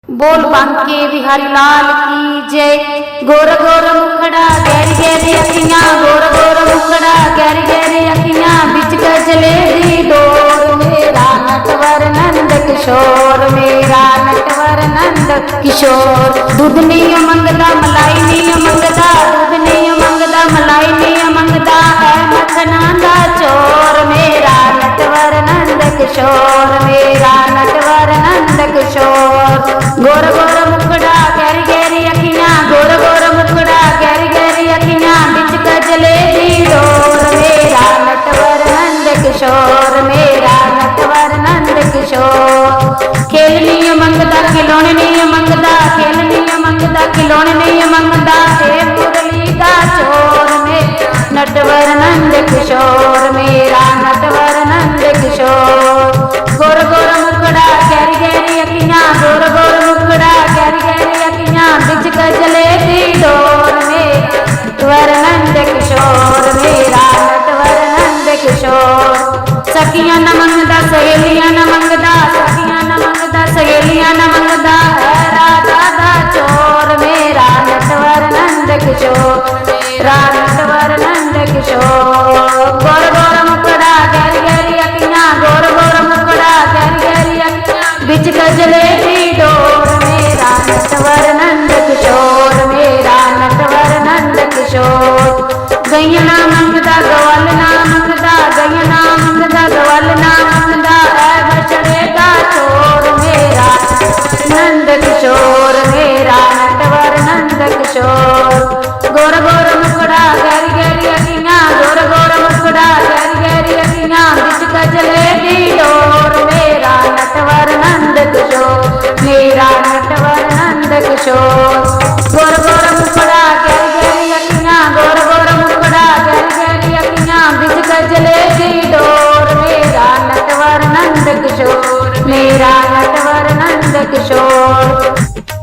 बोल बांके बिहारी लाल की जय। गोर गोर मुखड़ा गहरी गहरी अखियां, गोर गोर मुखड़ा गहरी गहरी अखियां, बिच गजले दी डोर। मेरा नटवर नंद किशोर, मेरा नटवर नंद किशोर। दूध नहीं मंगदा मलाई नहीं मंगदा, दूध नहीं मंगदा मलाई नहीं मंगदा, है मखना दा चोर। मेरा नटवर नंद किशोर, मेरा नटवर नंद किशोर। गोर गोर मुखड़ा गहरी गहरी अखियां, गोर गोर मुखड़ा गहरी गहरी अखियां, बिच गजले दी डोर। मेरा नटवर नंद किशोर, मेरा नटवर नंद किशोर। खेलनी मंगदा खिलौने नहीं मंगदा, खेलनी मंगदा खिलौने नहीं मंगदा, हे मुरली दा चोर। मेरा नटवर नंद किशोर, मेरा नटवर नंद किशोर। गोर गोर मुखड़ा गहरी गहरी अखियां, गोर गोर मुखड़ा गहरी गहरी अखियां, बिच गजले दी डोर। मेरा नटवर नंद किशोर, मेरा नटवर नंद किशोर। सखियां न मंगदा सहेलियां न मंगदा, सखियां न मंगदा सहेलियां न मंगदा, है राधा दा चोर। मेरा नटवर नंद किशोर, मेरा नटवर नंद किशोर। गोर गोर मुखड़ा गहरी गहरी अखियां, गोर गोर मुखड़ा गहरी गहरी अखियां, बिच गजले दी डोर। मेरा नटवर नंद किशोर, मेरा नटवर नंद किशोर। गैया ना मंगदा गवल ना मंगदा, गैया ना मंगदा गवल ना मंगदा, है बछड़े दा चोर। मेरा नंद किशोर, मेरा नटवर नंद किशोर। गोर गोर मुखड़ा गहरी गहरी अखियां, गोर गोर मुखड़ा गहरी गहरी अखियां, बिच गजले दी डोर। मेरा नटवर नंद किशोर, मेरा नटवर नंद किशोर। गोर गोर मुखड़ा गहरी गहरी अखियां, गोर गोर मुखड़ा गहरी गहरी अखियां, बिच गजले दी डोर। मेरा नटवर नंद किशोर, मेरा नटवर नंद किशोर।